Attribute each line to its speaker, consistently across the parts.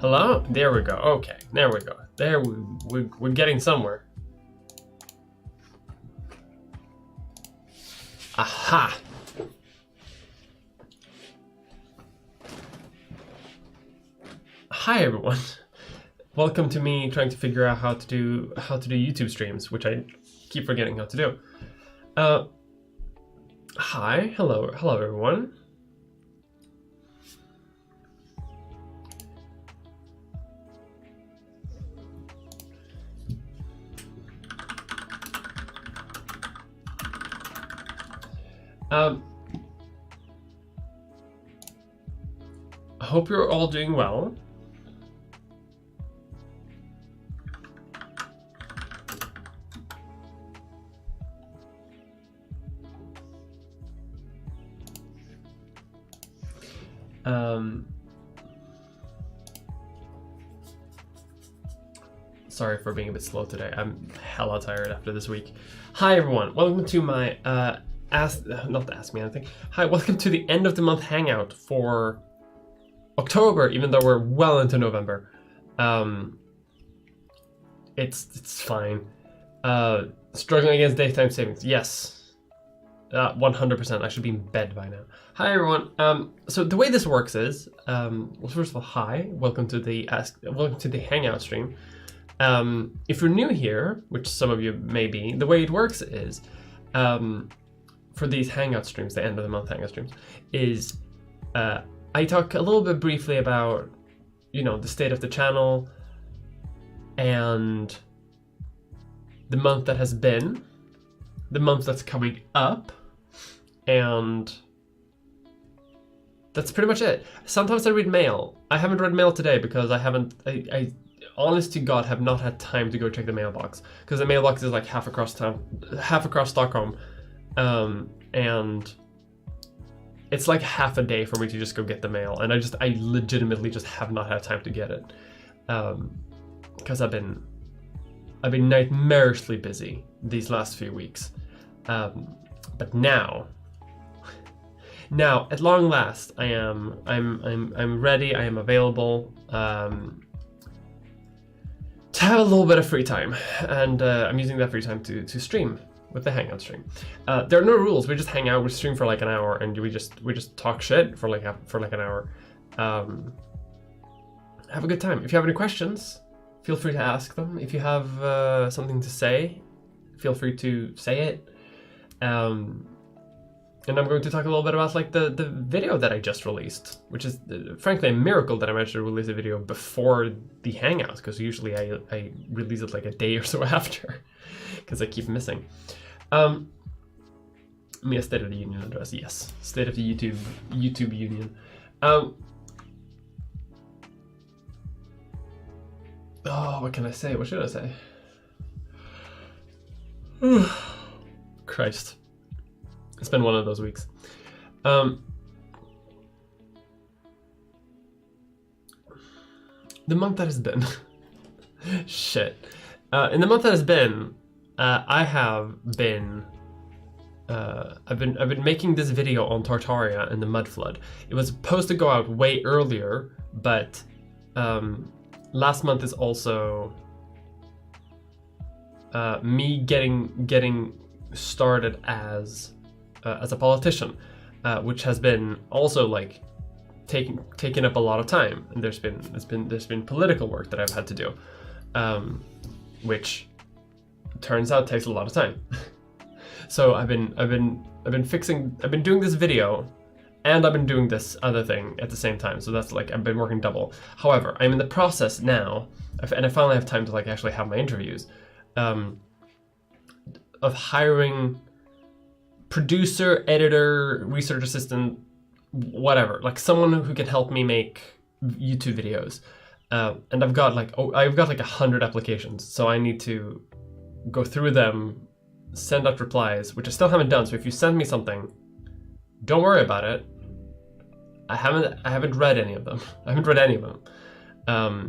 Speaker 1: Hello? There we go. Okay, there we go. There we're getting somewhere. Aha! Hi everyone. Welcome to me trying to figure out how to do YouTube streams, which I keep forgetting how to do. Hi, hello everyone. I hope you're all doing well. Sorry for being a bit slow today. I'm hella tired after this week. Hi everyone, welcome to my not to ask me anything. Hi, welcome to the end of the month hangout for October, even though we're well into November. It's fine. Struggling against daytime savings. Yes. 100%. I should be in bed by now. Hi everyone. So the way this works is, well, first of all, hi. Welcome to the hangout stream. If you're new here, which some of you may be, the way it works is, for these hangout streams, the end of the month hangout streams, is I talk a little bit briefly about, the state of the channel and the month that has been, the month that's coming up, and that's pretty much it. Sometimes I read mail. I haven't read mail today because I honest to God have not had time to go check the mailbox, because the mailbox is like half across Stockholm, and it's like half a day for me to just go get the mail, and I legitimately just have not had time to get it, because I've been nightmarishly busy these last few weeks, but now at long last I'm ready. I am available to have a little bit of free time, and I'm using that free time to stream with the Hangout stream. There are no rules. We just hang out. We stream for like an hour, and we just talk shit for like an hour. Have a good time. If you have any questions, feel free to ask them. If you have something to say, feel free to say it. And I'm going to talk a little bit about like the video that I just released, which is frankly a miracle that I managed to release a video before the Hangout, because usually I release it like a day or so after, because I keep missing. Me a State of the Union address, yes. State of the YouTube Union. Oh, what can I say? What should I say? Christ. It's been one of those weeks. The month that has been. Shit. In the month that has been, I've been making this video on Tartaria and the mud flood. It was supposed to go out way earlier, but last month is also me getting started as a politician, which has been also like taking up a lot of time, and there's been political work that I've had to do, which turns out takes a lot of time. So I've been doing this video, and I've been doing this other thing at the same time. So that's like I've been working double. However, I'm in the process now, and I finally have time to like actually have my interviews, of hiring producer, editor, research assistant, whatever, like someone who can help me make YouTube videos. And I've got like 100 applications, so I need to go through them, send out replies, which I still haven't done. So if you send me something, don't worry about it. I haven't read any of them. I haven't read any of them. I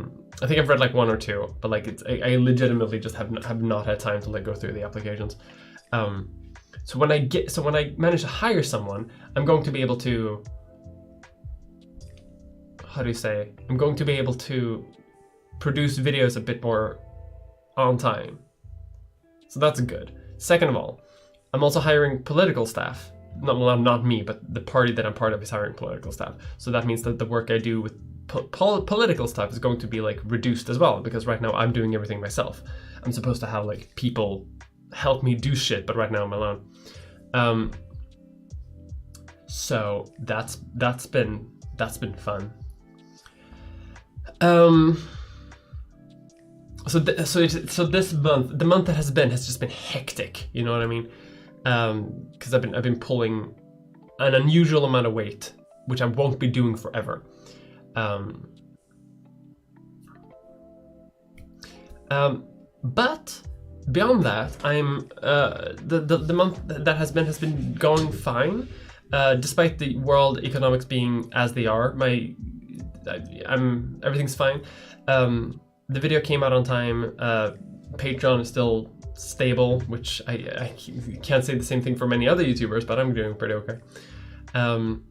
Speaker 1: think I've read like one or two, but like I legitimately just have not had time to like go through the applications. So when I manage to hire someone, I'm going to be able to how do you say, I'm going to be able to produce videos a bit more on time. So that's good. Second of all, I'm also hiring political staff. Not me, but the party that I'm part of is hiring political staff. So that means that the work I do with political stuff is going to be like reduced as well, because right now I'm doing everything myself. I'm supposed to have like people help me do shit, but right now I'm alone. So that's been fun. So this month, the month that has just been hectic. You know what I mean? Because I've been pulling an unusual amount of weight, which I won't be doing forever. But beyond that, I'm the month that has been going fine, despite the world economics being as they are. Everything's fine. The video came out on time. Patreon is still stable, which I can't say the same thing for many other YouTubers, but I'm doing pretty okay. And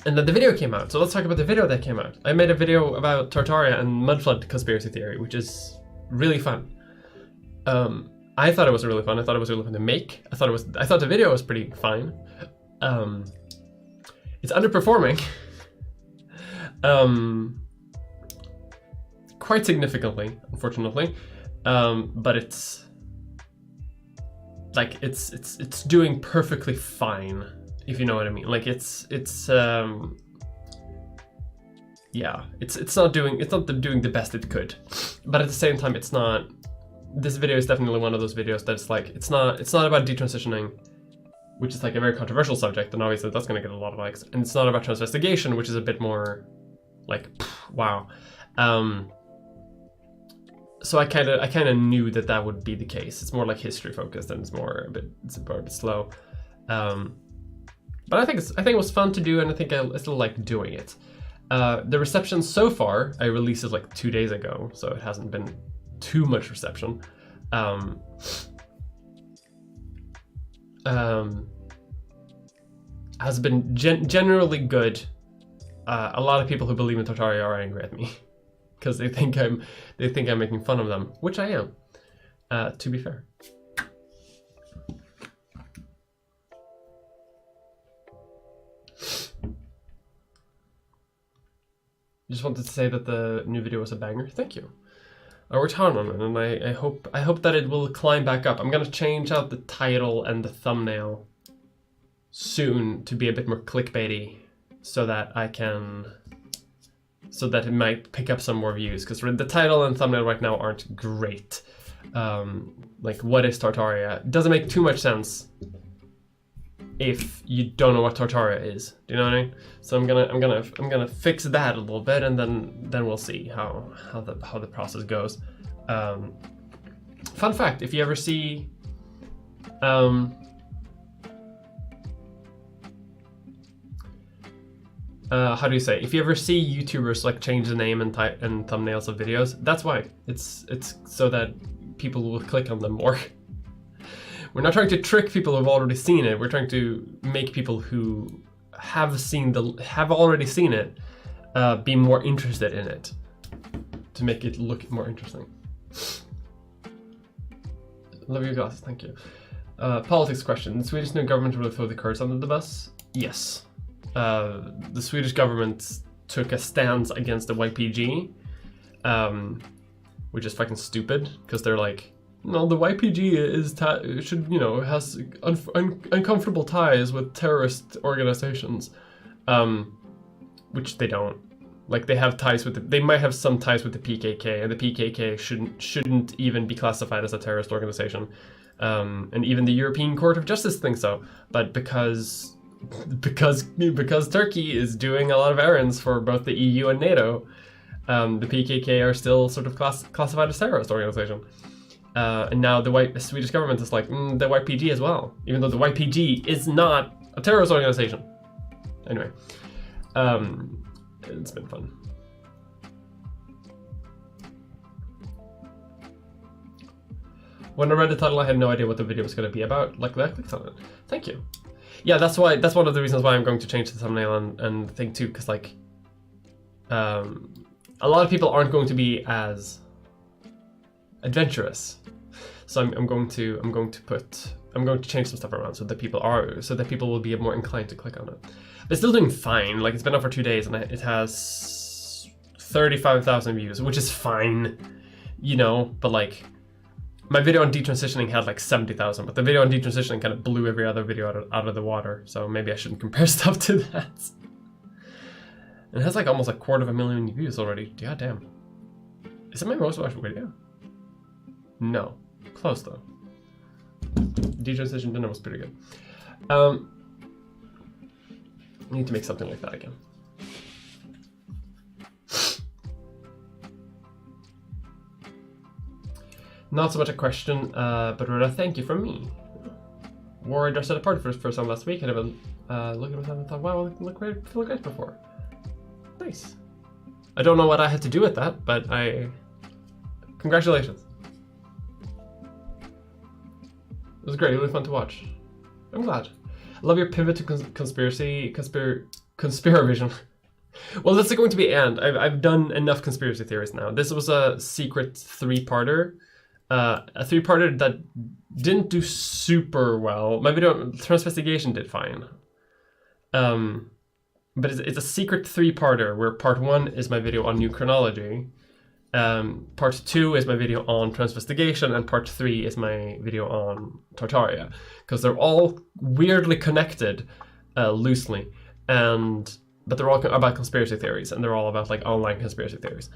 Speaker 1: then the video came out. So let's talk about the video that came out. I made a video about Tartaria and mudflood conspiracy theory, which is really fun. I thought it was really fun. I thought it was really fun to make. I thought the video was pretty fine. It's underperforming. Quite significantly, unfortunately. But it's like it's doing perfectly fine, if you know what I mean. Like it's not doing the best it could, but at the same time it's not. This video is definitely one of those videos that's like it's not about detransitioning, which is like a very controversial subject, and obviously that's gonna get a lot of likes. And it's not about transvestigation, which is a bit more like wow. So I kind of knew that would be the case. It's more like history focused, and it's a bit slow. But I think it was fun to do, and I think I still like doing it. The reception so far, I released it like 2 days ago, so it hasn't been too much reception. Has been generally good. A lot of people who believe in Tartaria are angry at me because they think I'm making fun of them, which I am. To be fair. Just wanted to say that the new video was a banger. Thank you. I worked hard on it, and I hope that it will climb back up. I'm gonna change out the title and the thumbnail soon to be a bit more clickbaity, so that it might pick up some more views. Because the title and thumbnail right now aren't great. Like, what is Tartaria? It doesn't make too much sense if you don't know what Tartaria is. Do you know what I mean? So I'm gonna fix that a little bit, and then we'll see how the process goes. Fun fact: if you ever see, how do you say? If you ever see YouTubers like change the name and thumbnails of videos, that's why. It's so that people will click on them more. We're not trying to trick people who've already seen it. We're trying to make people who have already seen it be more interested in it, to make it look more interesting. Love your glasses, thank you. Politics question: the Swedish new government will throw the Kurds under the bus? Yes. The Swedish government took a stance against the YPG, which is fucking stupid, because they're like, no, the YPG has uncomfortable ties with terrorist organizations, which they don't. Like, they have ties with they might have some ties with the PKK, and the PKK shouldn't even be classified as a terrorist organization, and even the European Court of Justice thinks so. But because Turkey is doing a lot of errands for both the EU and NATO, the PKK are still sort of classified as a terrorist organization. And now the Swedish government is like, the YPG as well, even though the YPG is not a terrorist organization. Anyway, it's been fun. When I read the title, I had no idea what the video was going to be about. Like, I clicked on it. Thank you. Yeah, that's one of the reasons why I'm going to change the thumbnail and thing too, because like, a lot of people aren't going to be as adventurous. So I'm going to change some stuff around so that people will be more inclined to click on it. But it's still doing fine. Like, it's been up for 2 days and it has 35,000 views, which is fine, you know. But like, my video on detransitioning had like 70,000, but the video on detransitioning kind of blew every other video out of the water. So maybe I shouldn't compare stuff to that. And it has like almost like 250,000 views already. God damn. Is it my most watched video? No. Close though. Detransition dinner was pretty good. I need to make something like that again. Not so much a question, but rather a thank you from me. Wore a dress at a party for the first time last week, and I've been looking at myself and thought, wow, I feel great before. Nice. I don't know what I had to do with that, but congratulations. It was great, really fun to watch. I'm glad. I love your pivot to conspiravision. Well, that's going to be end. I've done enough conspiracy theories now. This was a secret 3-parter. A 3-parter that didn't do super well. My video on Transvestigation did fine. But it's a secret 3-parter where part 1 is my video on new chronology. Part 2 is my video on Transvestigation, and part 3 is my video on Tartaria, because they're all weirdly connected, loosely, but they're all about conspiracy theories, and they're all about like online conspiracy theories.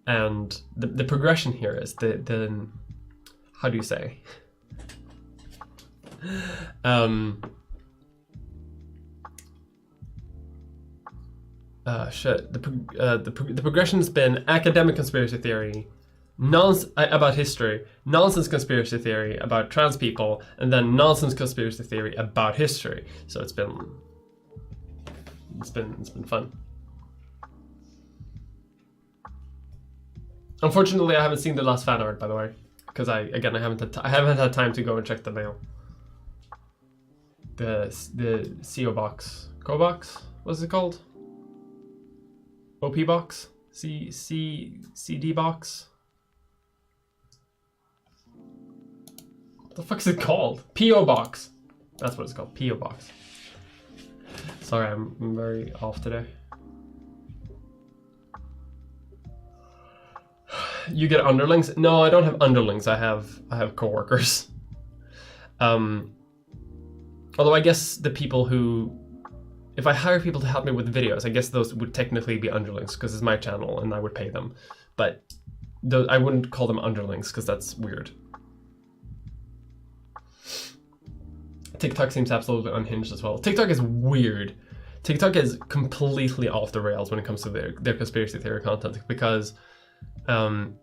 Speaker 1: And the progression here is the how do you say? The progression's been academic conspiracy theory, about history, nonsense conspiracy theory about trans people, and then nonsense conspiracy theory about history. So it's been fun. Unfortunately, I haven't seen the last fan art, by the way, because I haven't had time to go and check the mail. The CO box, Co box, what's it called? OP box, CD box. What the fuck is it called? PO box. That's what it's called. PO box. Sorry, I'm very off today. You get underlings? No, I don't have underlings. I have coworkers. Although I guess the people who, if I hire people to help me with videos, I guess those would technically be underlings because it's my channel and I would pay them. But I wouldn't call them underlings because that's weird. TikTok seems absolutely unhinged as well. TikTok is weird. TikTok is completely off the rails when it comes to their conspiracy theory content, because even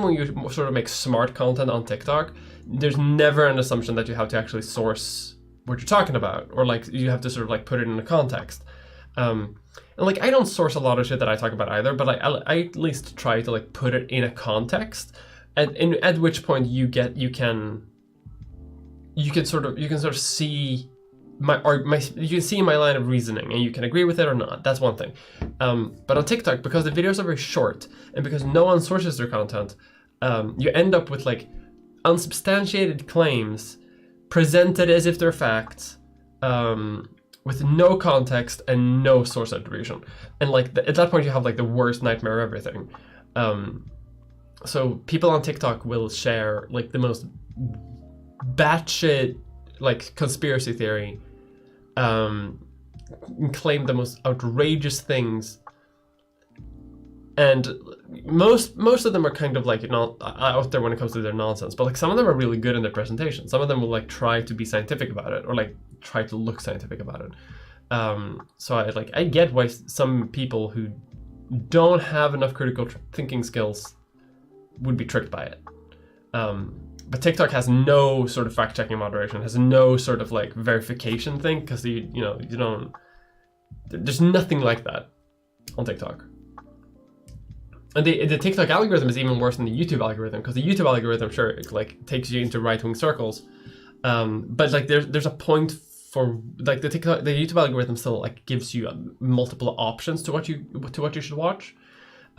Speaker 1: when you sort of make smart content on TikTok, there's never an assumption that you have to actually source what you're talking about, or like you have to sort of like put it in a context. And like, I don't source a lot of shit that I talk about either, but I at least try to like put it in a context, at which point you can sort of see you can see my line of reasoning and you can agree with it or not. That's one thing. But on TikTok, because the videos are very short and because no one sources their content, you end up with like unsubstantiated claims presented as if they're facts, with no context and no source attribution. And like at that point you have like the worst nightmare of everything. So people on TikTok will share like the most batshit like conspiracy theory, claim the most outrageous things, and most of them are kind of like out there when it comes to their nonsense, but like some of them are really good in their presentation. Some of them will like try to be scientific about it, or like try to look scientific about it. So I get why some people who don't have enough critical thinking skills would be tricked by it. But TikTok has no sort of fact-checking moderation, has no sort of like verification thing, because you don't. There's nothing like that on TikTok. And the TikTok algorithm is even worse than the YouTube algorithm, because the YouTube algorithm, sure, it like takes you into right-wing circles, but like there's a point for like the YouTube algorithm still like gives you multiple options to what you should watch.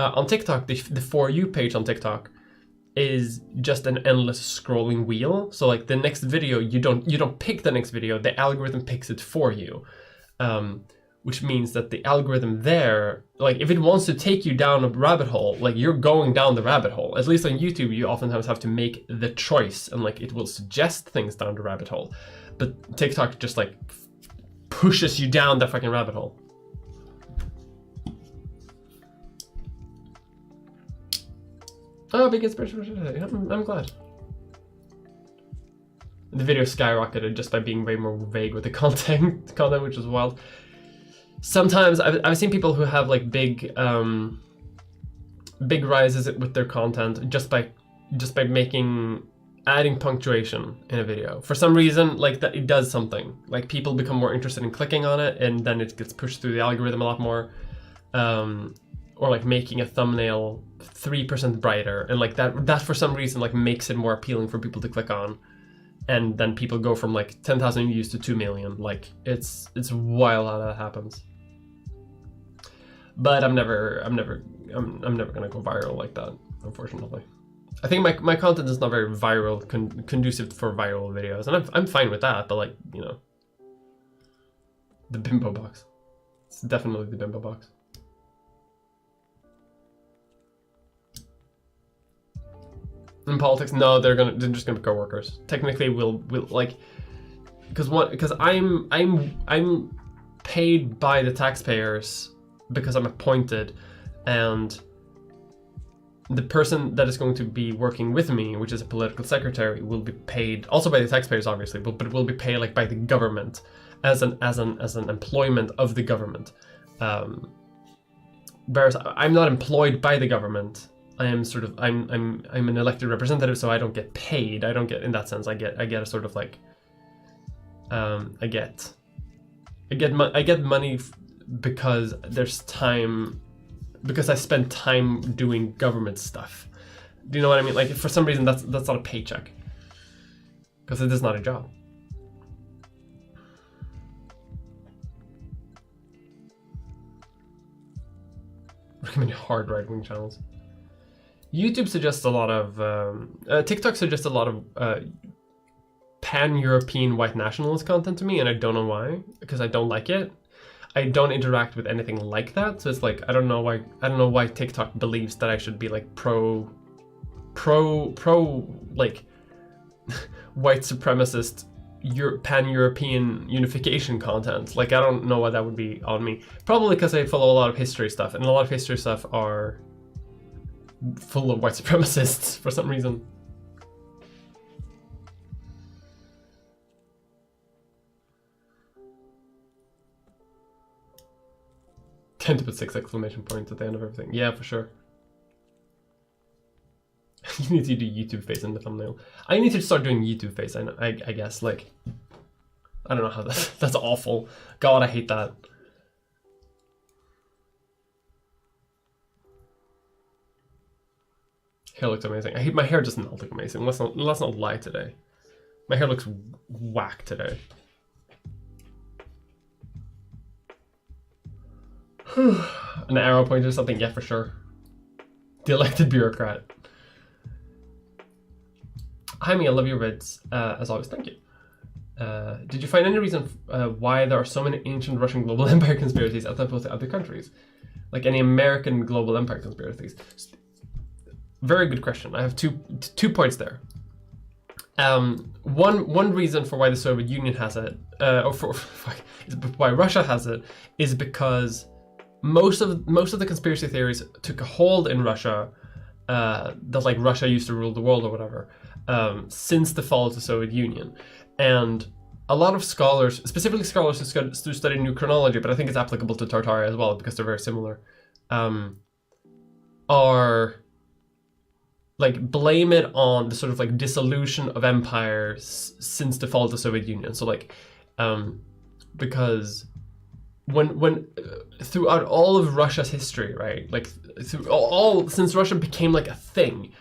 Speaker 1: On TikTok, the For You page on TikTok is just an endless scrolling wheel. So like the next video, you don't pick the next video, the algorithm picks it for you. Which means that the algorithm there, like if it wants to take you down a rabbit hole, like you're going down the rabbit hole. At least on YouTube, you oftentimes have to make the choice, and like it will suggest things down the rabbit hole. But TikTok just like pushes you down that fucking rabbit hole. Oh, big inspiration. I'm glad. The video skyrocketed just by being way more vague with the content, which was wild. Sometimes I've seen people who have like big rises with their content just by adding punctuation in a video. For some reason, like that, it does something. Like people become more interested in clicking on it, and then it gets pushed through the algorithm a lot more. Or like making a thumbnail 3% brighter, and like that for some reason like makes it more appealing for people to click on, and then people go from like 10,000 views to 2 million. Like it's wild how that happens. But I'm never gonna go viral like that, unfortunately. I think my content is not very viral, conducive for viral videos, and I'm fine with that. But like, you know, the bimbo box. It's definitely the bimbo box. In politics, no, they're just gonna be co-workers. Technically, we'll like, because I'm paid by the taxpayers because I'm appointed, and the person that is going to be working with me, which is a political secretary, will be paid also by the taxpayers, obviously, but it will be paid like by the government as an employment of the government. Whereas I'm not employed by the government. I am sort of I'm an elected representative, so I don't get paid. I don't get, in that sense. I get a sort of like I get money because there's time, because I spend time doing government stuff. Do you know what I mean? Like for some reason that's not a paycheck, because it is not a job. Recommend hard right-wing channels. YouTube suggests a lot of TikTok suggests a lot of pan-European white nationalist content to me, and I don't know why, because I don't like it. I don't interact with anything like that, so it's like I don't know why TikTok believes that I should be like pro like white supremacist pan-European unification content. Like I don't know why that would be on me. Probably because I follow a lot of history stuff, and a lot of history stuff are full of white supremacists for some reason. Tend to put 6 exclamation points at the end of everything. Yeah, for sure. You need to do YouTube face in the thumbnail. I need to start doing YouTube face. I guess, like, I don't know how that's awful. God, I hate that. Hair looks amazing. I hate my hair. Does not look amazing. Let's not lie today. My hair looks whack today. An arrow pointer or something? Yeah, for sure. The elected bureaucrat. Jaime, I love your vids. As always, thank you. Did you find any reason why there are so many ancient Russian global empire conspiracies as opposed to other countries? Like any American global empire conspiracies? Very good question. I have two points there. One reason for why the Soviet Union has it, why Russia has it, is because most of the conspiracy theories took a hold in Russia, that like Russia used to rule the world or whatever, since the fall of the Soviet Union. And a lot of scholars, specifically scholars who study new chronology, but I think it's applicable to Tartaria as well because they're very similar, are like blame it on the sort of like dissolution of empires since the fall of the Soviet Union. So like, because when throughout all of Russia's history, right, like through all since Russia became like a thing,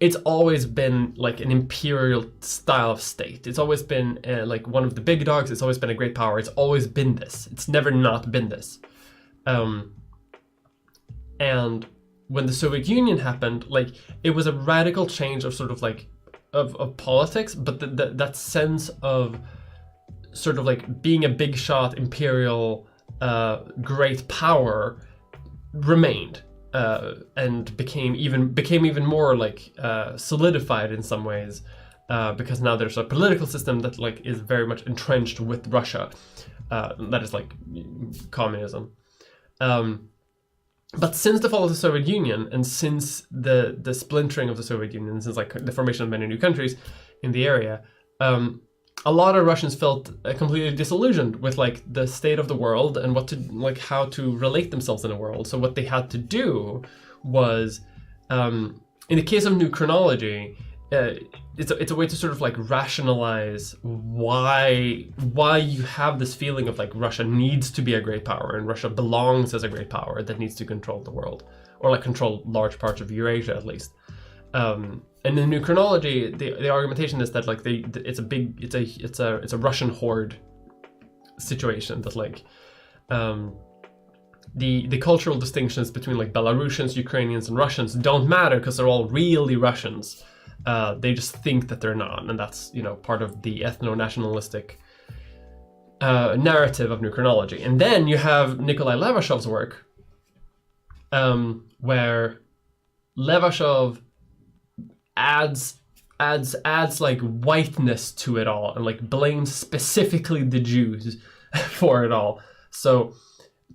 Speaker 1: it's always been like an imperial style of state. It's always been like one of the big dogs. It's always been a great power. It's always been this. It's never not been this. And when the Soviet Union happened, like it was a radical change of sort of like of politics, but that sense of sort of like being a big shot imperial great power remained. And became even more like solidified in some ways, because now there's a political system that like is very much entrenched with Russia, that is like communism. But since the fall of the Soviet Union, and since the splintering of the Soviet Union, since like the formation of many new countries in the area, a lot of Russians felt completely disillusioned with like the state of the world and how to relate themselves in the world. So what they had to do was, in the case of new chronology, it's a way to sort of like rationalize why you have this feeling of like Russia needs to be a great power and Russia belongs as a great power that needs to control the world, or like control large parts of Eurasia at least. And in new chronology, the argumentation is that like it's a Russian horde situation, that like the cultural distinctions between like Belarusians, Ukrainians, and Russians don't matter because they're all really Russians. They just think that they're not, and that's, you know, part of the ethno-nationalistic narrative of new chronology. And then you have Nikolai Levashov's work, where Levashov adds like whiteness to it all and like blames specifically the Jews for it all. So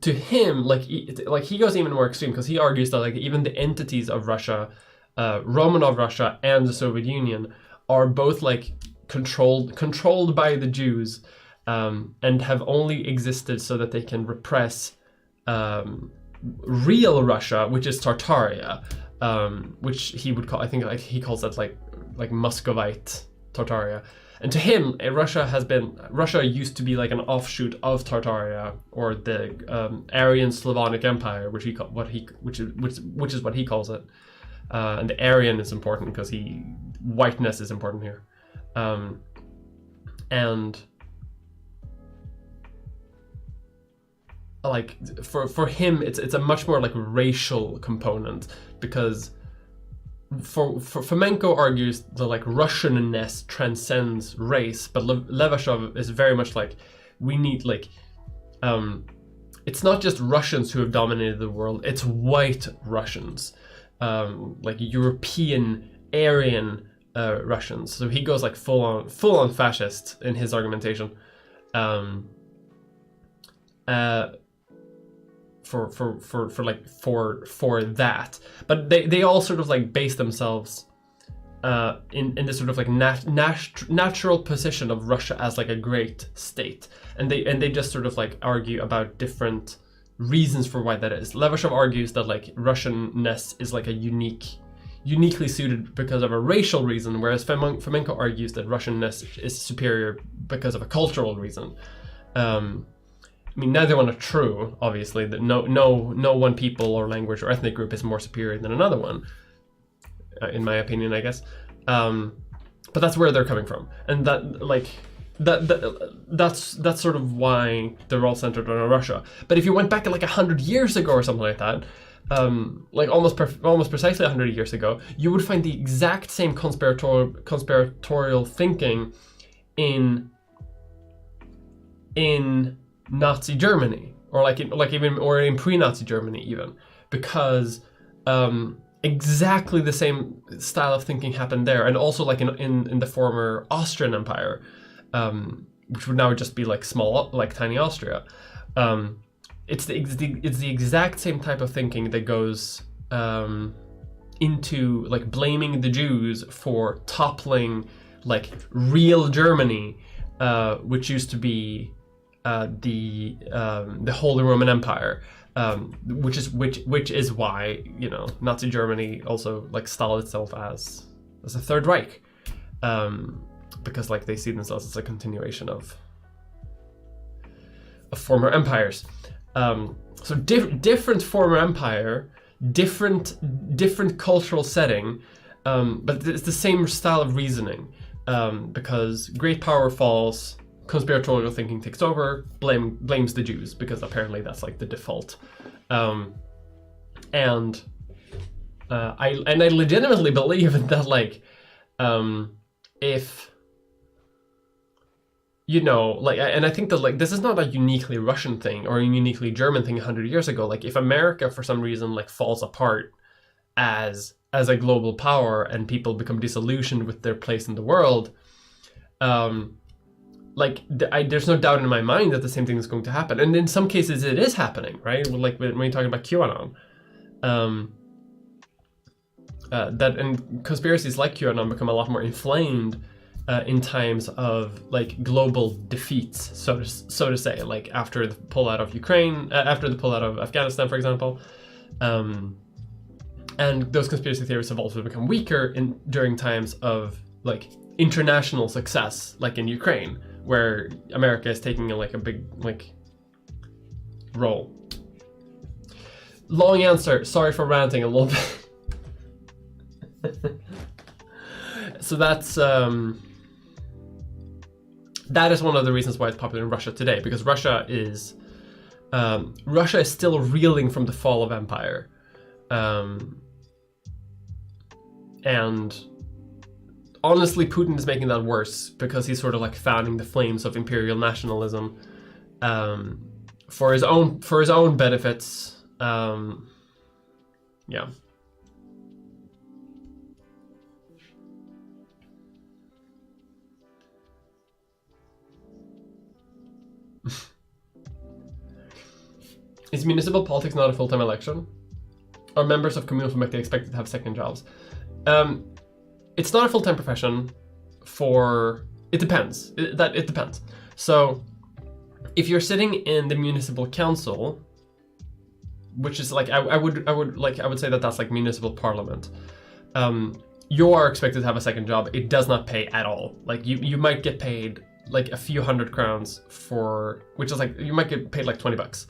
Speaker 1: to him, like he goes even more extreme, because he argues that like even the entities of Russia, Romanov Russia and the Soviet Union, are both like controlled by the Jews, and have only existed so that they can repress real Russia, which is Tartaria. Which he would call, I think like he calls that like Muscovite Tartaria. And to him, Russia used to be like an offshoot of Tartaria, or the Aryan Slavonic Empire, which is what he calls it. And the Aryan is important because whiteness is important here. And like for him, it's a much more like racial component, because for Fomenko argues the like Russianness transcends race, but Levashov is very much like, we need like it's not just Russians who have dominated the world, it's white Russians, like European Aryan Russians. So he goes like full on fascist in his argumentation. For that, but they all sort of like base themselves in this sort of like natural position of Russia as like a great state, and they just sort of like argue about different reasons for why that is. Levashov argues that like Russianness is like a uniquely suited because of a racial reason, whereas Fomenko argues that Russianness is superior because of a cultural reason. I mean, neither one are true, obviously. That no one people or language or ethnic group is more superior than another one, in my opinion, I guess. But that's where they're coming from, and that's sort of why they're all centered on Russia. But if you went back like 100 years ago or something like that, like almost precisely 100 years ago, you would find the exact same conspiratorial thinking in Nazi Germany, or in pre-Nazi Germany even, because exactly the same style of thinking happened there, and also like in the former Austrian Empire, which would now just be like small, like tiny Austria. It's the exact same type of thinking that goes into like blaming the Jews for toppling like real Germany, which used to be the Holy Roman Empire, which is why, you know, Nazi Germany also like styled itself as a Third Reich, because like they see themselves as a continuation of former empires. So different former empire, different cultural setting, But it's the same style of reasoning, because great power falls, conspiratorial thinking takes over, blames the Jews, because apparently that's like the default. And I legitimately believe that, like, if, you know, like, and I think that, like, this is not a uniquely Russian thing or a uniquely German thing 100 years ago. Like, if America for some reason like falls apart as a global power and people become disillusioned with their place in the world, like, there's no doubt in my mind that the same thing is going to happen. And in some cases it is happening, right? Like when you're talking about QAnon, that and conspiracies like QAnon become a lot more inflamed in times of like global defeats, so to say, like after the pullout of Ukraine, after the pullout of Afghanistan, for example. And those conspiracy theories have also become weaker during times of like international success, like in Ukraine, where America is taking a big like role. Long answer. Sorry for ranting a little bit. So that is one of the reasons why it's popular in Russia today, because Russia is still reeling from the fall of empire. And honestly, Putin is making that worse because he's sort of like fanning the flames of imperial nationalism for his own benefits. Yeah. Is municipal politics not a full-time election? Are members of communal fullmäktige expected to have second jobs? It's not a full-time profession. It depends. It depends. So, if you're sitting in the municipal council, which is like I would say that that's like municipal parliament, you are expected to have a second job. It does not pay at all. Like you might get paid like a few hundred crowns which is like you might get paid like $20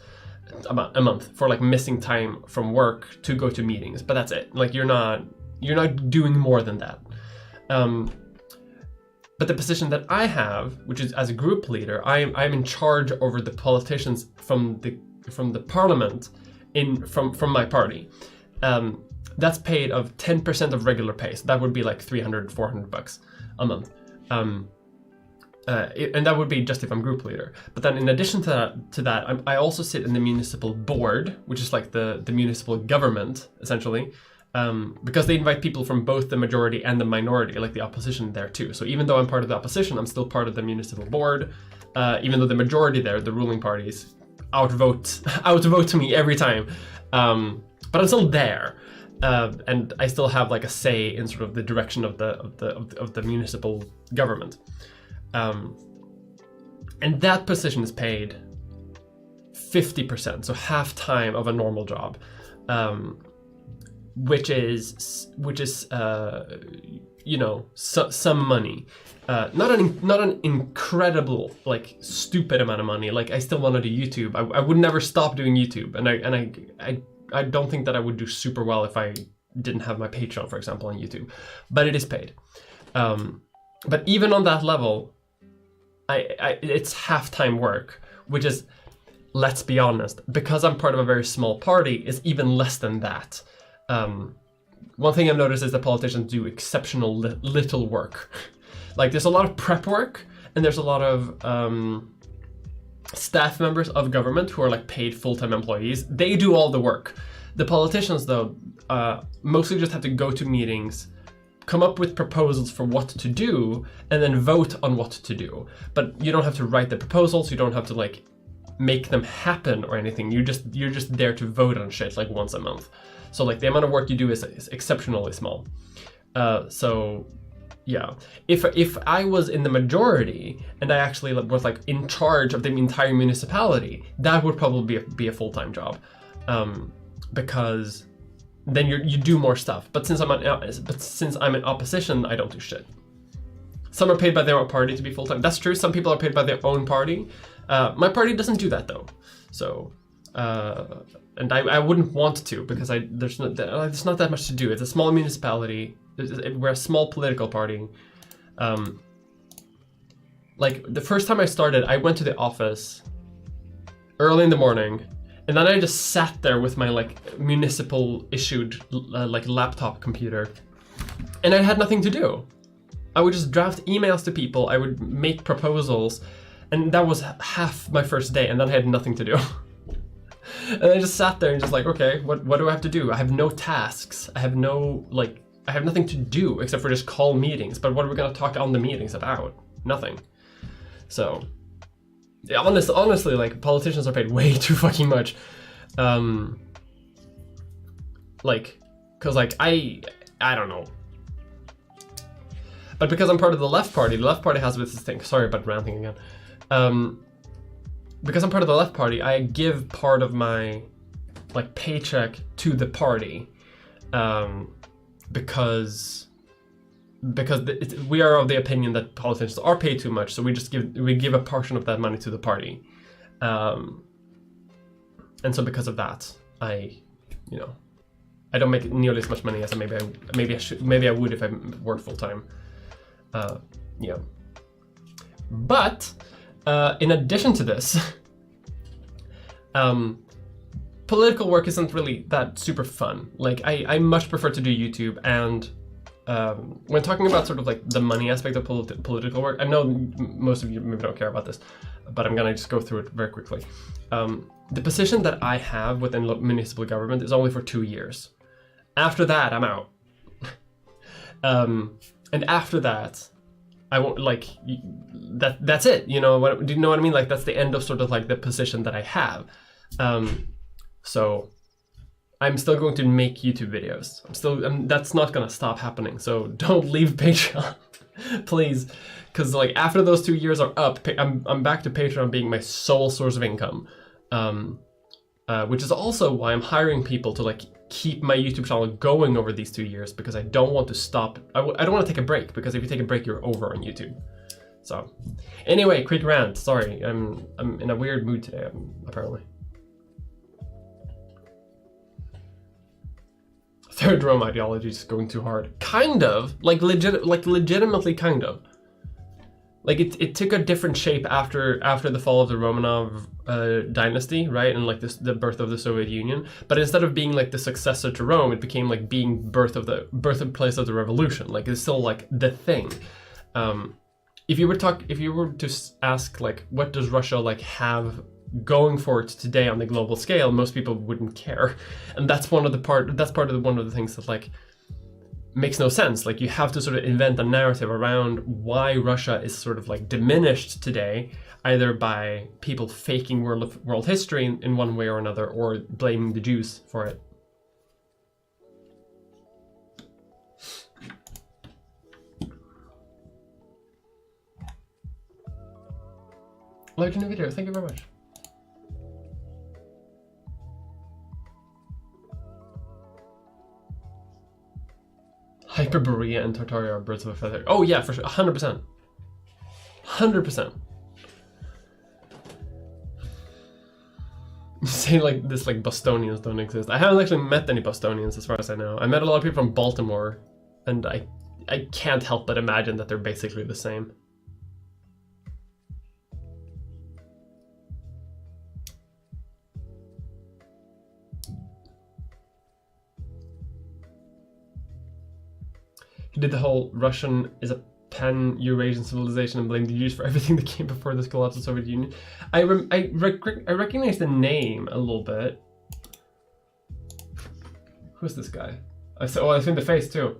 Speaker 1: a month for like missing time from work to go to meetings, but that's it. Like you're not doing more than that. But the position that I have, which is as a group leader, I'm in charge over the politicians from the parliament from my party. That's paid of 10% of regular pay. So that would be like $300-400 a month. And that would be just if I'm group leader. But then in addition to that, I also sit in the municipal board, which is like the municipal government, essentially, because they invite people from both the majority and the minority, like the opposition there too. So even though I'm part of the opposition, I'm still part of the municipal board, even though the majority there, the ruling parties, outvote me every time. But I'm still there. And I still have like a say in sort of the direction of the municipal government. And that position is paid 50%, so half time of a normal job, which is you know, some money, not an incredible like stupid amount of money. Like I still want to do YouTube. I would never stop doing YouTube, and I don't think that I would do super well if I didn't have my Patreon, for example, on YouTube, but it is paid. But even on that level, it's half-time work, which is, let's be honest, because I'm part of a very small party, is even less than that. One thing I've noticed is that politicians do exceptional little work. Like there's a lot of prep work, and there's a lot of staff members of government who are like paid full-time employees. They do all the work. The politicians, though, mostly just have to go to meetings, come up with proposals for what to do, and then vote on what to do. But you don't have to write the proposals, you don't have to like make them happen or anything. You're just there to vote on shit like once a month. So like the amount of work you do is exceptionally small. So yeah, if I was in the majority and I actually was like in charge of the entire municipality, that would probably be a full-time job, because then you do more stuff. But since I'm in opposition, I don't do shit. Some are paid by their own party to be full-time. That's true. Some people are paid by their own party. My party doesn't do that though. So, and I wouldn't want to, because there's not that much to do. It's a small municipality. we're a small political party. Like the first time I started, I went to the office early in the morning, and then I just sat there with my like municipal issued like laptop computer, and I had nothing to do. I would just draft emails to people, I would make proposals, and that was half my first day, and then I had nothing to do. And I just sat there and just like, okay, what do I have to do? I have no tasks. I have nothing to do except for just call meetings. But what are we gonna talk on the meetings about? Nothing. So, yeah, honestly, like politicians are paid way too fucking much. Like, cause like I don't know. But because I'm part of the left party has this thing. Sorry about ranting again. Because I'm part of the left party, I give part of my like paycheck to the party, because we are of the opinion that politicians are paid too much, so we give a portion of that money to the party, and so because of that, I don't make nearly as much money as maybe I would if I worked full time. Yeah, but. In addition to this, political work isn't really that super fun. Like I much prefer to do YouTube, and when talking about sort of like the money aspect of political work, I know most of you maybe don't care about this, but I'm gonna just go through it very quickly. The position that I have within municipal government is only for 2 years. After that, I'm out. And after that, I won't like that's it. You know what? Do you know what I mean? Like that's the end of sort of like the position that I have. So I'm still going to make YouTube videos. That's not gonna stop happening. So don't leave Patreon, please, because like after those 2 years are up, I'm back to Patreon being my sole source of income. Which is also why I'm hiring people to like keep my YouTube channel going over these 2 years, because I don't want to stop. I don't want to take a break, because if you take a break, you're over on YouTube. So anyway, quick rant. Sorry, I'm in a weird mood today, apparently. Third Rome ideology is going too hard. Kind of, legitimately kind of. Like it took a different shape after the fall of the Romanov dynasty, right? And like the birth of the Soviet Union. But instead of being like the successor to Rome, it became like being birthplace of the revolution. Like it's still like the thing. If you were to ask like what does Russia like have going for it today on the global scale, most people wouldn't care. And that's one of the things that like makes no sense. Like you have to sort of invent a narrative around why Russia is sort of like diminished today, either by people faking world history in one way or another, or blaming the Jews for it. Like a new video, thank you very much. Hyperborea and Tartaria are birds of a feather. Oh yeah, for sure, 100%. 100%. You say like this, like Bostonians don't exist. I haven't actually met any Bostonians as far as I know. I met a lot of people from Baltimore, and I can't help but imagine that they're basically the same. He did the whole Russian is a pan-Eurasian civilization and blamed the Jews for everything that came before this collapse of the Soviet Union. I recognize the name a little bit. Who's this guy? I've seen the face too.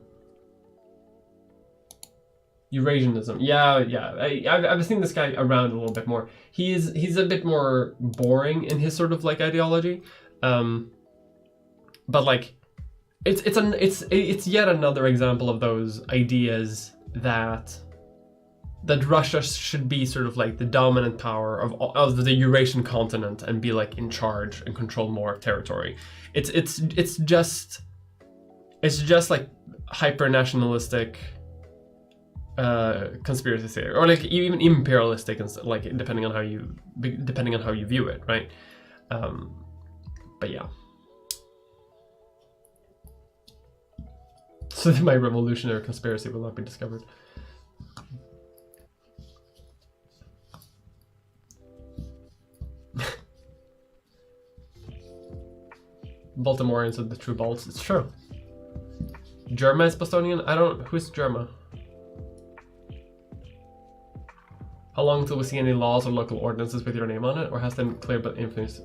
Speaker 1: Eurasianism. Yeah. I've seen this guy around a little bit more. He's a bit more boring in his sort of like ideology, but like. It's yet another example of those ideas that Russia should be sort of like the dominant power of the Eurasian continent and be like in charge and control more territory. It's just like hyper nationalistic conspiracy theory, or like even imperialistic, and like depending on how you view it, right? But yeah. so that my revolutionary conspiracy will not be discovered. Baltimoreans are the true Balts. It's true. Germa is Bostonian? I don't... Who's Germa? How long until we see any laws or local ordinances with your name on it? Or has them cleared but influenced...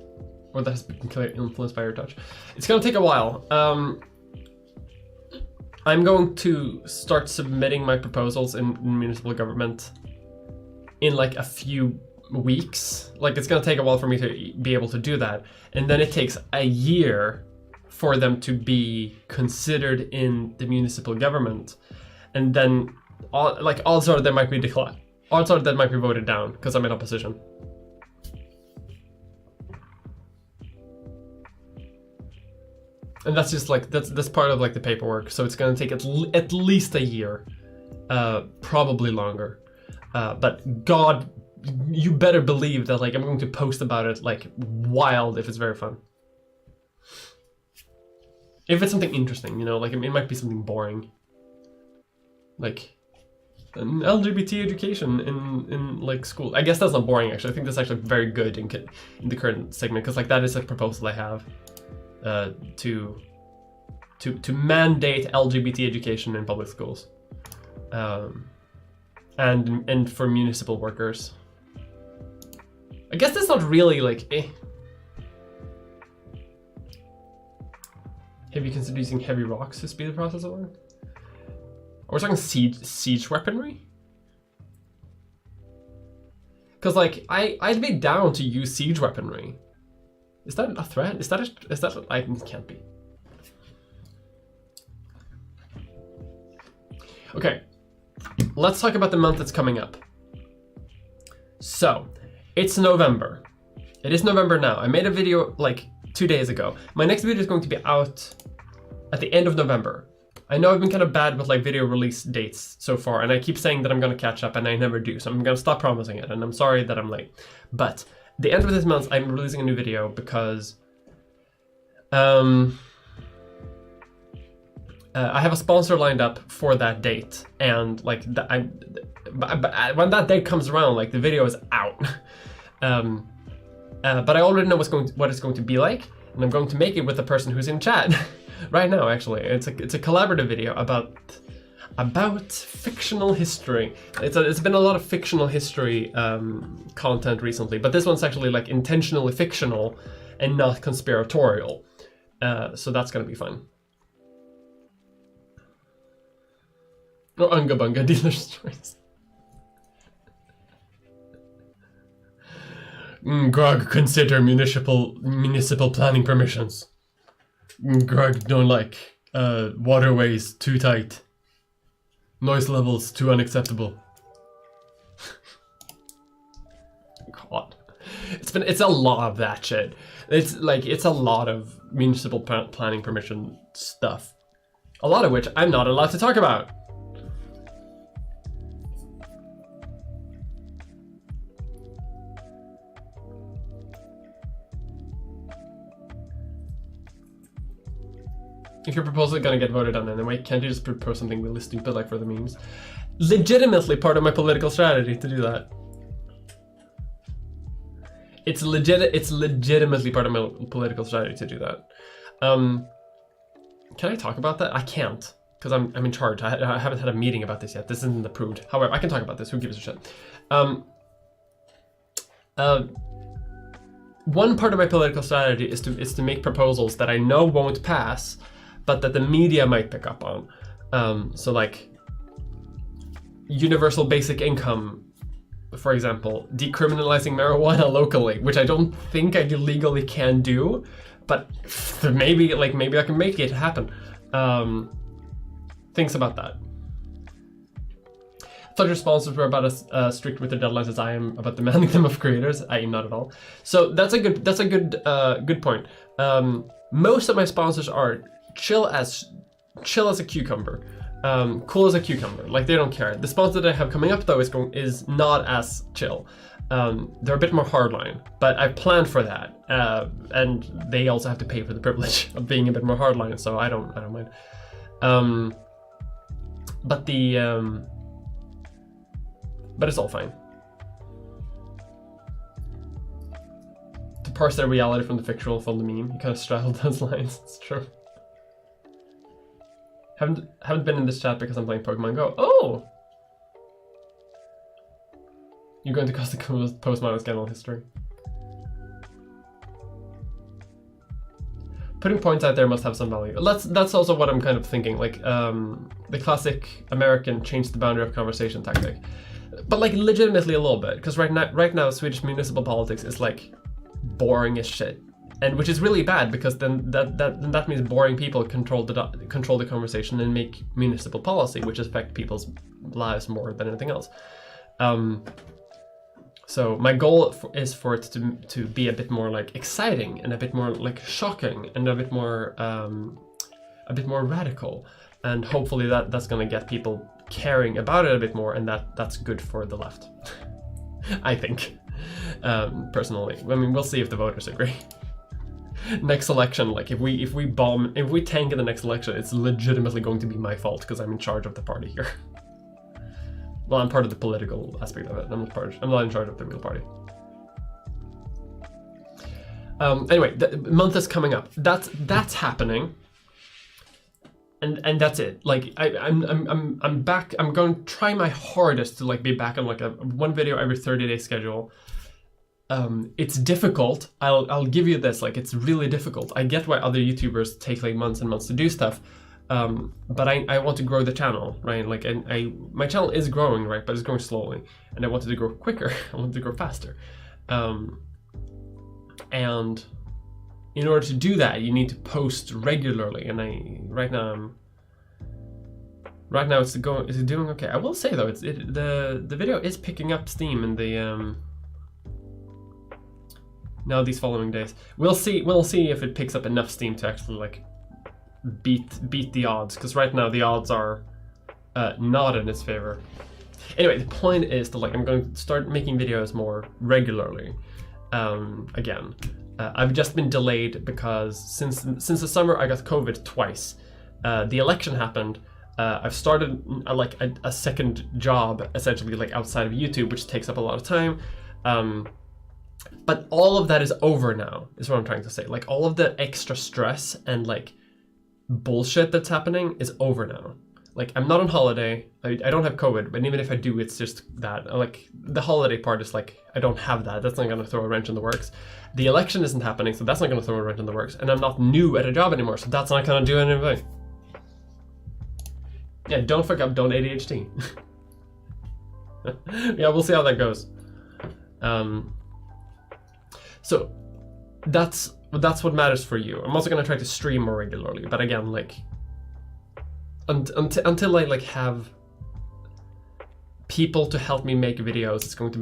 Speaker 1: Or that has been clearly influenced by your touch? It's gonna take a while. I'm going to start submitting my proposals in municipal government in like a few weeks. Like, it's gonna take a while for me to be able to do that. And then it takes a year for them to be considered in the municipal government. And then odds are they might be declined. Odds are that might be voted down because I'm in opposition. And that's just like, that's part of like the paperwork. So it's gonna take at least a year, probably longer. But God, you better believe that like I'm going to post about it like wild if it's very fun. If it's something interesting, you know, like it might be something boring. Like an LGBT education in like school. I guess that's not boring actually. I think that's actually very good in the current segment, because like that is a proposal I have to mandate LGBT education in public schools, and for municipal workers. I guess that's not really like Have you considered using heavy rocks to speed the process along? Or talking siege weaponry? Because like I'd be down to use siege weaponry. Is that a threat? Is that it can't be. Okay, let's talk about the month that's coming up. So, it's November. It is November now. I made a video like 2 days ago. My next video is going to be out at the end of November. I know I've been kind of bad with like video release dates so far, and I keep saying that I'm gonna catch up and I never do, so I'm gonna stop promising it, and I'm sorry that I'm late. But the end of this month, I'm releasing a new video because I have a sponsor lined up for that date, and like when that date comes around, like the video is out. But I already know what it's going to be like, and I'm going to make it with the person who's in chat right now. Actually, it's a collaborative video about fictional history. It's been a lot of fictional history content recently, but this one's actually like intentionally fictional and not conspiratorial. So that's gonna be fun. Or Unga Bunga dealer's choice. Grog, consider municipal planning permissions. Grog don't like waterways too tight. Noise levels too unacceptable. God, it's a lot of that shit. It's a lot of municipal planning permission stuff. A lot of which I'm not allowed to talk about. If your proposal is gonna get voted on anyway, can't you just propose something really stupid like for the memes? Legitimately part of my political strategy to do that. It's legitimately part of my political strategy to do that. Can I talk about that? I can't, because I'm in charge. I haven't had a meeting about this yet. This isn't approved. However, I can talk about this. Who gives a shit? One part of my political strategy is to make proposals that I know won't pass, but that the media might pick up on. So like universal basic income, for example, decriminalizing marijuana locally, which I don't think I legally can do, but maybe I can make it happen. Things about that. I thought your sponsors were about as strict with their deadlines as I am about demanding them of creators. I am not at all. So that's a good point. Most of my sponsors are chill as a cucumber, cool as a cucumber. Like they don't care. The sponsor that I have coming up though is not as chill. They're a bit more hardline, but I planned for that, and they also have to pay for the privilege of being a bit more hardline. So I don't mind. but but it's all fine. To parse their reality from the fictional, from the meme, you kind of straddle those lines. It's true. Haven't been in this chat because I'm playing Pokemon Go. Oh! You're going to cause the post-modern scandal history. Putting points out there must have some value. That's also what I'm kind of thinking, like the classic American change the boundary of conversation tactic. But like legitimately a little bit, because right now Swedish municipal politics is like boring as shit. And which is really bad, because then that means boring people control the conversation and make municipal policy, which affect people's lives more than anything else. So my goal is for it to be a bit more like exciting and a bit more like shocking and a bit more radical, and hopefully that's going to get people caring about it a bit more, and that's good for the left. I think, personally. I mean, we'll see if the voters agree. Next election, like if we tank in the next election, it's legitimately going to be my fault because I'm in charge of the party here. Well, I'm part of the political aspect of it. I'm not in charge of the real party. Anyway, the month is coming up. That's happening, and that's it. Like I'm back. I'm going to try my hardest to like be back on like a one video every 30-day schedule. It's difficult. I'll give you this. Like it's really difficult. I get why other YouTubers take like months and months to do stuff. But I want to grow the channel, right? Like, and my channel is growing, right? But it's growing slowly, and I wanted to grow quicker. I wanted to grow faster, and in order to do that, you need to post regularly. And right now it's doing okay. I will say though, the video is picking up steam in the now these following days. We'll see if it picks up enough steam to actually like beat the odds, because right now the odds are not in its favor. Anyway, the point is that like I'm going to start making videos more regularly again. I've just been delayed because since the summer I got COVID twice. The election happened. I've started a second job essentially, like outside of YouTube, which takes up a lot of time. But all of that is over now, is what I'm trying to say. Like all of the extra stress and like bullshit that's happening is over now. Like I'm not on holiday. I don't have COVID, but even if I do, it's just that. Like the holiday part is like I don't have that. That's not going to throw a wrench in the works. The election isn't happening, so that's not going to throw a wrench in the works. And I'm not new at a job anymore, so that's not going to do anything. Yeah, don't fuck up, don't ADHD. Yeah, we'll see how that goes. So that's what matters for you. I'm also going to try to stream more regularly, but again, like until I like have people to help me make videos, it's going to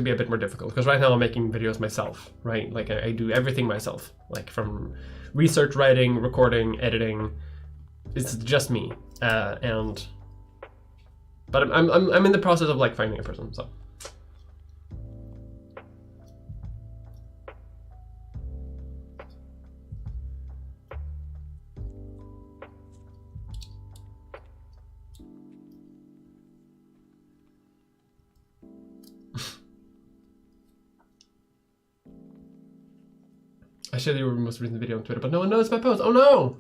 Speaker 1: be a bit more difficult, because right now I'm making videos myself, right? Like I do everything myself, like from research, writing, recording, editing. It's just me, but I'm in the process of like finding a person, so. I shared your most recent video on Twitter, but no one knows my post. Oh no!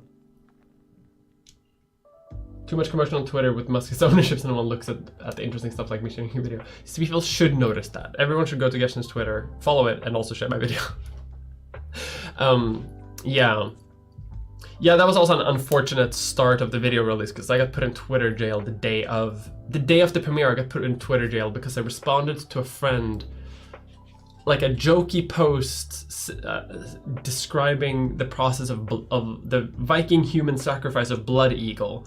Speaker 1: Too much commotion on Twitter with Musk's ownership, so no one looks at the interesting stuff like me sharing your video. So people should notice that. Everyone should go to Geshen's Twitter, follow it, and also share my video. Yeah, that was also an unfortunate start of the video release, because I got put in Twitter jail the day of the premiere. I got put in Twitter jail because I responded to a friend, like a jokey post describing the process of the Viking human sacrifice of Blood Eagle.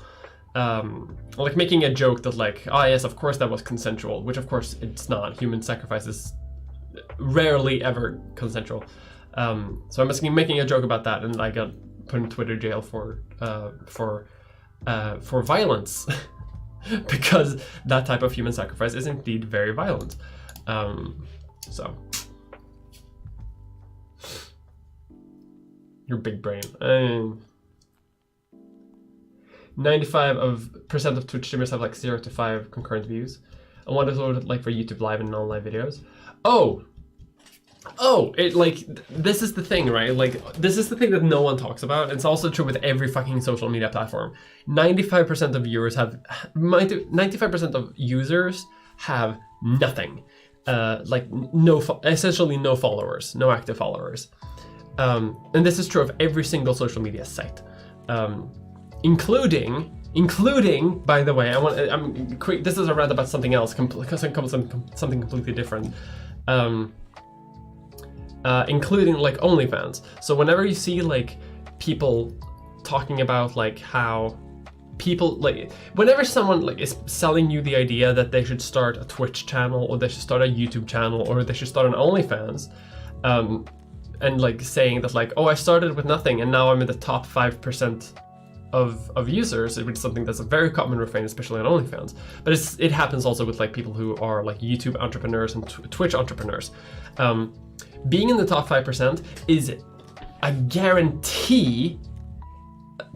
Speaker 1: Like making a joke that like, oh yes, of course that was consensual, which of course it's not. Human sacrifice is rarely ever consensual. So I'm making a joke about that, and I got put in Twitter jail for violence, because that type of human sacrifice is indeed very violent. So. Your big brain. 95% of Twitch streamers have like 0 to 5 concurrent views. And what is it like for YouTube live and non-live videos? This is the thing, right? Like, this is the thing that no one talks about. It's also true with every fucking social media platform. 95% of viewers have, 95% of users have nothing. Essentially no followers, no active followers. And this is true of every single social media site. Including, by the way, this is a rant about something else, something completely different. Including like OnlyFans. So whenever you see like people talking about like how people like, whenever someone like is selling you the idea that they should start a Twitch channel or they should start a YouTube channel or they should start an OnlyFans, and like saying that like, oh, I started with nothing and now I'm in the top 5% of users, which is something that's a very common refrain, especially on OnlyFans. But it happens also with like people who are like YouTube entrepreneurs and Twitch entrepreneurs. Being in the top 5% is a guarantee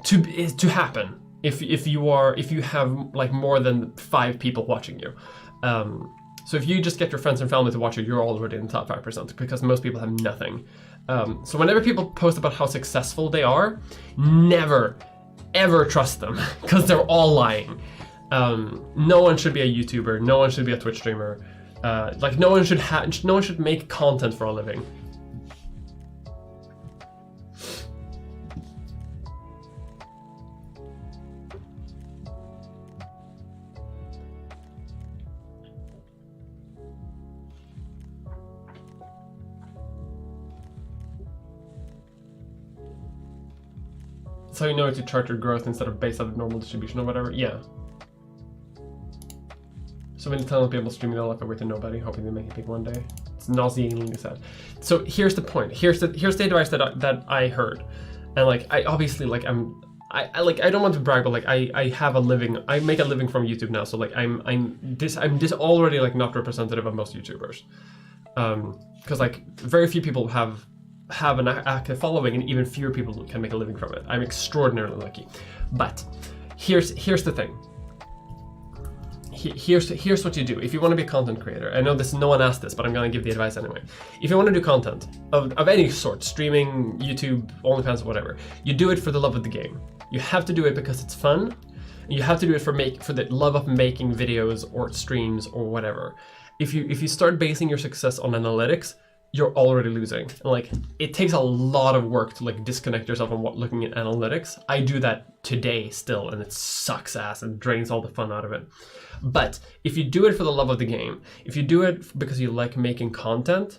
Speaker 1: to happen if you have like more than 5 people watching you. So if you just get your friends and family to watch you, you're already in the top 5% because most people have nothing. So whenever people post about how successful they are, never ever trust them because they're all lying. No one should be a YouTuber. No one should be a Twitch streamer. Like no one should make content for a living. So you know it's to chart your growth instead of based on normal distribution or whatever. Yeah. So many talented people streaming their life away to nobody, hoping to make it big one day. It's nauseatingly sad. So here's the point. Here's the advice that I heard, and like I obviously like I don't want to brag, but like I have a living. I make a living from YouTube now. So like I'm this already like not representative of most YouTubers, because like very few people have an active following, and even fewer people can make a living from it. I'm extraordinarily lucky, but here's the thing. Here's what you do if you want to be a content creator. I know no one asked this, but I'm gonna give the advice anyway. If you want to do content of any sort, streaming, YouTube, OnlyFans, whatever, you do it for the love of the game. You have to do it because it's fun. You have to do it for the love of making videos or streams or whatever. If you start basing your success on analytics, you're already losing. And like it takes a lot of work to like disconnect yourself from looking at analytics. I do that today still, and it sucks ass and drains all the fun out of it. But if you do it for the love of the game, if you do it because you like making content,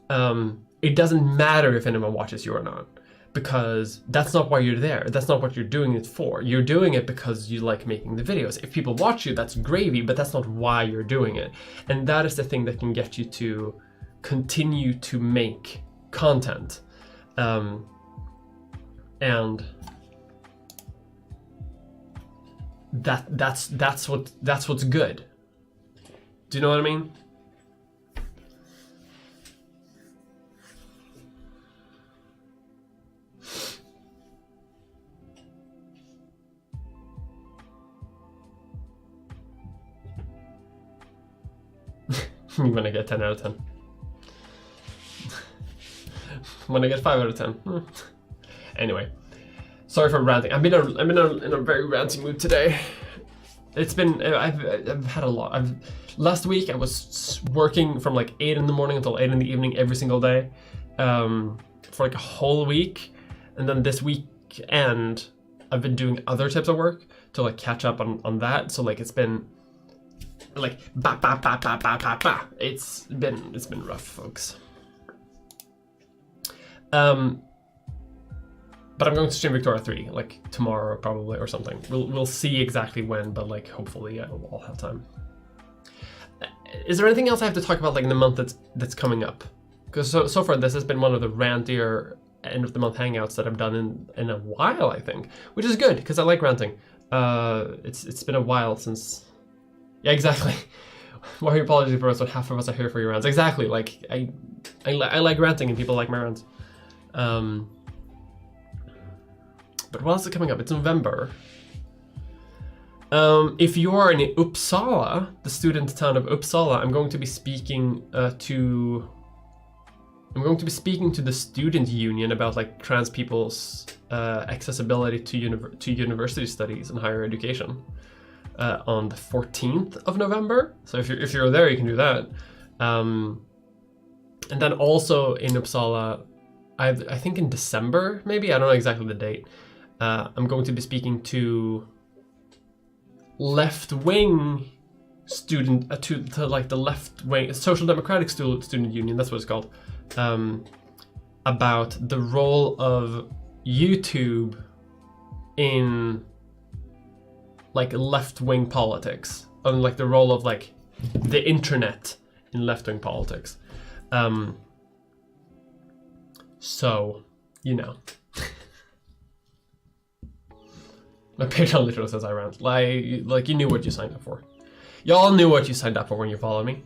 Speaker 1: it doesn't matter if anyone watches you or not, because that's not why you're there. That's not what you're doing it for. You're doing it because you like making the videos. If people watch you, that's gravy, but that's not why you're doing it. And that is the thing that can get you to continue to make content. And that's what's good. Do you know what I mean? I'm gonna get 10 out of 10. I'm gonna get 5 out of 10. Anyway. Sorry for ranting. I've been in a very ranty mood today. It's been I've had a lot. Last week I was working from like 8 in the morning until 8 in the evening every single day, for like a whole week, and then this weekend I've been doing other types of work to like catch up on that. So like it's been like It's been rough, folks. But I'm going to stream Victoria 3, like tomorrow probably or something. We'll see exactly when, but like hopefully I'll have time. Is there anything else I have to talk about like in the month that's coming up? Because so far this has been one of the rantier end of the month hangouts that I've done in a while, I think, which is good because I like ranting. It's been a while since. Yeah, exactly. Why are you apologizing for us when half of us are here for your rants? Exactly. Like I like ranting and people like my rants. But what else is coming up? It's November. If you are in Uppsala, the student town of Uppsala, I'm going to be speaking to the student union about like trans people's accessibility to university studies and higher education on the 14th of November. So if you're there, you can do that. And then also in Uppsala, I think in December, maybe, I don't know exactly the date, I'm going to be speaking to left-wing student, to like the left-wing social democratic student union, that's what it's called, about the role of YouTube in like left-wing politics, and like the role of like the internet in left-wing politics. So, you know. My Patreon literally says I rant. Like you knew what you signed up for. Y'all knew what you signed up for when you followed me.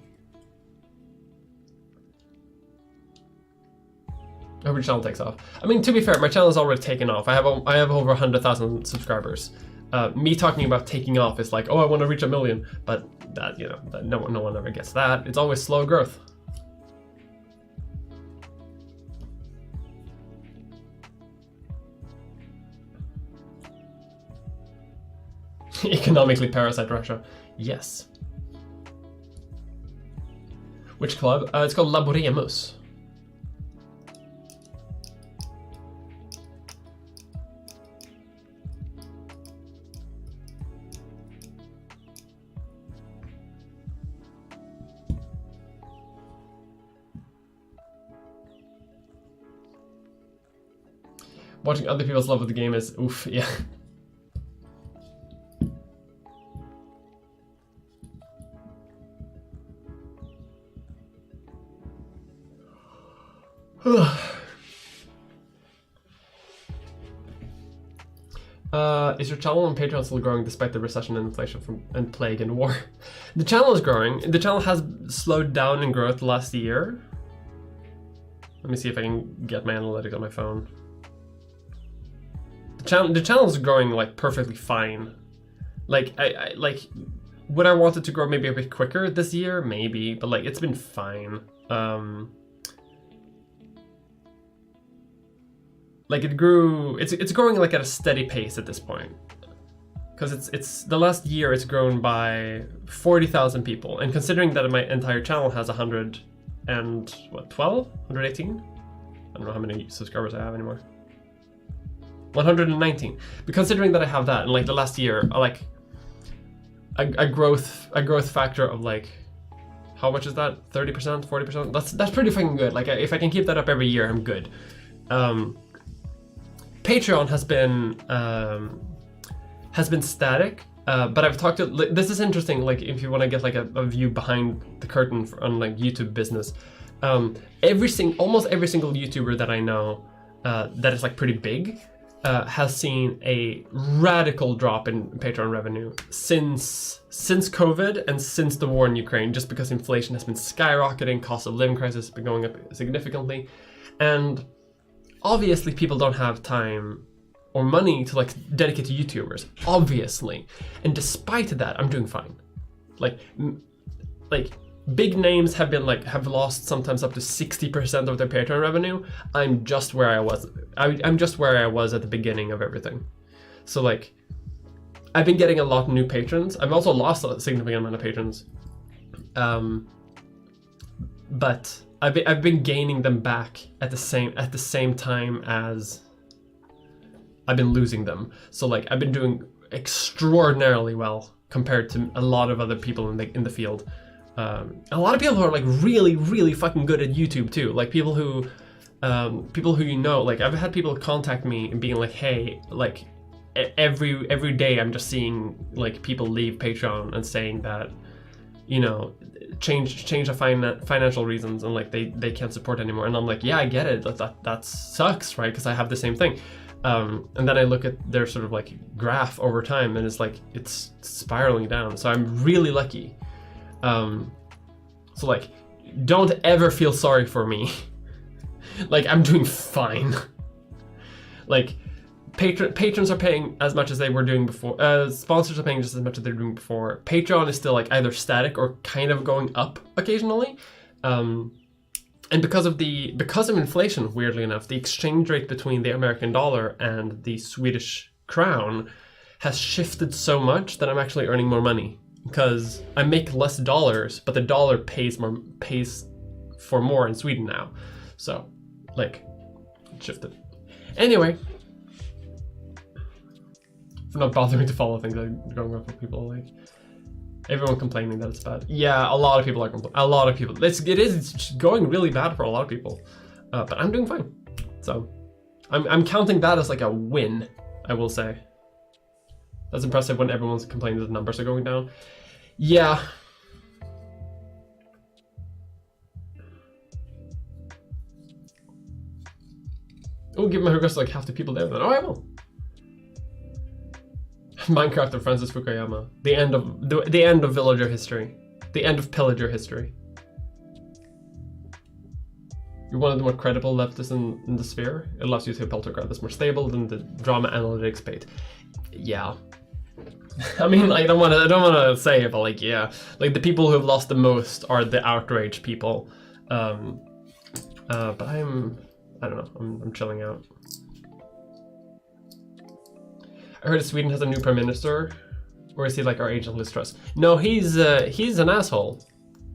Speaker 1: I hope your channel takes off. I mean, to be fair, my channel is already taken off. I have over 100,000 subscribers. Me talking about taking off is like, oh, I want to reach 1 million, but that, you know, that no one ever gets that. It's always slow growth. Economically parasite Russia. Yes. Which club? It's called Laboremus. Watching other people's love of the game is oof, yeah. Is your channel on Patreon still growing despite the recession and inflation and plague and war? The channel is growing. The channel has slowed down in growth last year. Let me see if I can get my analytics on my phone. The channel is growing like perfectly fine. Like I would I want it to grow maybe a bit quicker this year? Maybe, but like it's been fine. Like it grew, it's growing like at a steady pace at this point, because it's the last year it's grown by 40,000 people, and considering that my entire channel has 118. I don't know how many subscribers I have anymore. 119. But considering that I have that, and like the last year, like a growth factor of like, how much is that? 30%, 40%? That's pretty fucking good. Like if I can keep that up every year, I'm good. Patreon has been static, but I've talked to, this is interesting, like if you want to get like a view behind the curtain on like YouTube business. Almost every single YouTuber that I know that is like pretty big has seen a radical drop in Patreon revenue since COVID and since the war in Ukraine, just because inflation has been skyrocketing, cost of living crisis has been going up significantly, and obviously people don't have time or money to like dedicate to YouTubers, obviously. And despite that, I'm doing fine. Like big names have lost sometimes up to 60% of their Patreon revenue. I'm just where I was. I'm just where I was at the beginning of everything. So like, I've been getting a lot of new patrons. I've also lost a significant amount of patrons. But I've been gaining them back at the same time as I've been losing them. So like I've been doing extraordinarily well compared to a lot of other people in the field. A lot of people who are like really, really fucking good at YouTube too. Like people who you know, like I've had people contact me and being like, hey, like every day I'm just seeing like people leave Patreon and saying that, you know, change the financial reasons, and like they can't support anymore. And I'm like, yeah, I get it. That sucks, right? Because I have the same thing. And then I look at their sort of like graph over time, and it's like it's spiraling down. So I'm really lucky. So like, don't ever feel sorry for me. Like I'm doing fine. Like patrons are paying as much as they were doing before. Sponsors are paying just as much as they were doing before. Patreon is still like either static or kind of going up occasionally. And because of inflation, weirdly enough, the exchange rate between the American dollar and the Swedish crown has shifted so much that I'm actually earning more money because I make less dollars, but the dollar pays for more in Sweden now. So, like, it shifted. Anyway, for not bothering to follow things that are going on for people, like everyone complaining that it's bad. Yeah, a lot of people are complaining. A lot of people. It is going really bad for a lot of people, but I'm doing fine. So, I'm counting that as like a win. I will say. That's impressive when everyone's complaining that the numbers are going down. Yeah. Oh, give my request to like half the people there then. Oh, I will. Minecraft and Francis Fukuyama. The end of villager history. The end of pillager history. You're one of the more credible leftists in the sphere. It allows you to Peltograph that's more stable than the drama analytics bait. Yeah. I mean, I don't want to say it, but like, yeah, like the people who have lost the most are the outraged people. But I don't know. I'm chilling out. I heard Sweden has a new prime minister, or is he like our agent Liz Truss? No, he's an asshole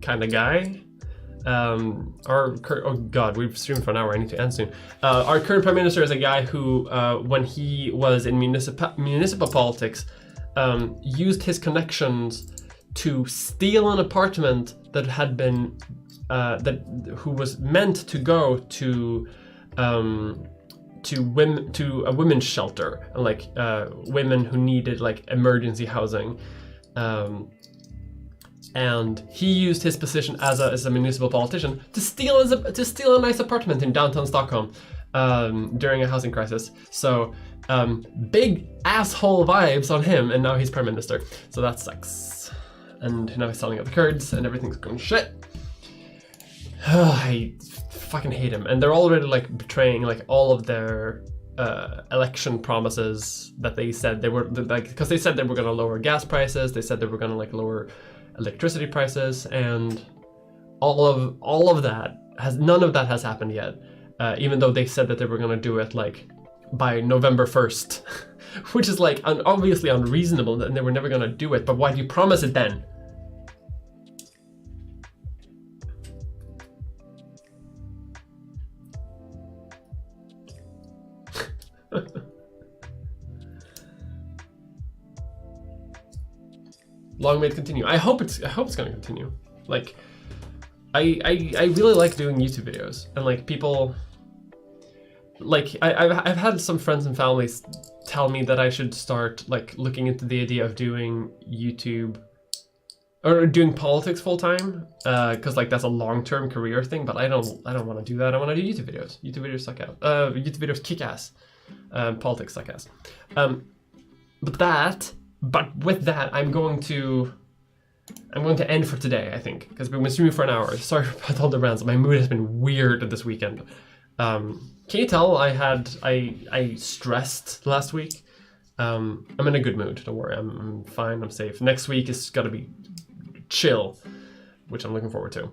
Speaker 1: kind of guy. Oh god, we've streamed for an hour. I need to end soon. Our current prime minister is a guy who, when he was in municipal politics, used his connections to steal an apartment that had been who was meant to go to a women's shelter, and like women who needed like emergency housing. And he used his position as a municipal politician to steal a nice apartment in downtown Stockholm during a housing crisis. So big asshole vibes on him, and now he's prime minister. So that sucks. And now he's selling out the Kurds, and everything's going shit. I fucking hate him. And they're already like betraying like all of their election promises that they said they were like, because they said they were going to lower gas prices. They said they were going to like lower electricity prices, and all of that none of that has happened yet, even though they said that they were going to do it like by November 1st, which is like obviously unreasonable, and they were never going to do it. But why do you promise it then? Long may it continue. I hope it's gonna continue. Like, I really like doing YouTube videos, and like people, like I've had some friends and families tell me that I should start like looking into the idea of doing YouTube or doing politics full time, because like that's a long-term career thing. But I don't want to do that. I want to do YouTube videos. YouTube videos suck out. YouTube videos kick ass. Politics suck ass. But with that, I'm going to end for today, I think, because we've been streaming for an hour. Sorry about all the rants. My mood has been weird this weekend. Can you tell I stressed last week? I'm in a good mood. Don't worry. I'm fine. I'm safe. Next week is gotta be chill, which I'm looking forward to.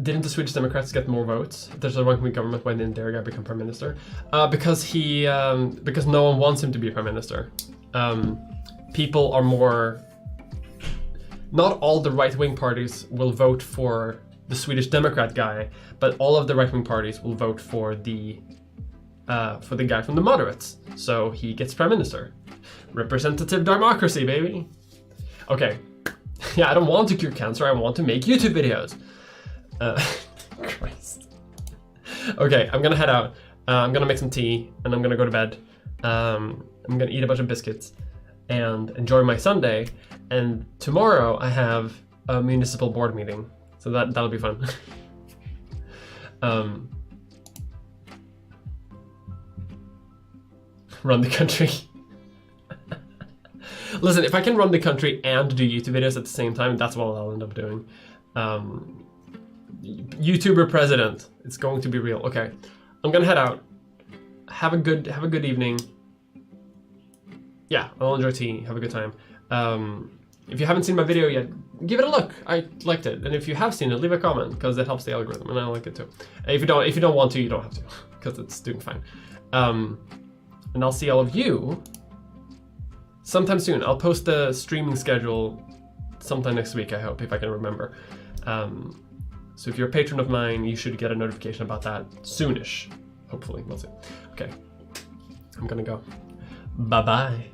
Speaker 1: Didn't the Swedish Democrats get more votes? There's a right-wing government. Why didn't their guy become prime minister? Because no one wants him to be prime minister. People are more. Not all the right-wing parties will vote for the Swedish Democrat guy, but all of the right-wing parties will vote for the guy from the moderates. So he gets prime minister. Representative democracy, baby. Okay. Yeah, I don't want to cure cancer. I want to make YouTube videos. Christ. Okay, I'm gonna head out. I'm gonna make some tea, and I'm gonna go to bed. I'm gonna eat a bunch of biscuits and enjoy my Sunday. And tomorrow I have a municipal board meeting, so that'll be fun. Run the country. Listen, if I can run the country and do YouTube videos at the same time, that's what I'll end up doing. YouTuber president. It's going to be real. Okay, I'm gonna head out. have a good evening. Yeah, I'll enjoy tea. Have a good time. If you haven't seen my video yet, give it a look. I liked it, and if you have seen it, leave a comment because it helps the algorithm, and I like it too. If you don't want to, you don't have to because it's doing fine. And I'll see all of you sometime soon. I'll post the streaming schedule sometime next week, I hope, if I can remember. So if you're a patron of mine, you should get a notification about that soonish. Hopefully, we'll see. Okay, I'm gonna go. Bye-bye.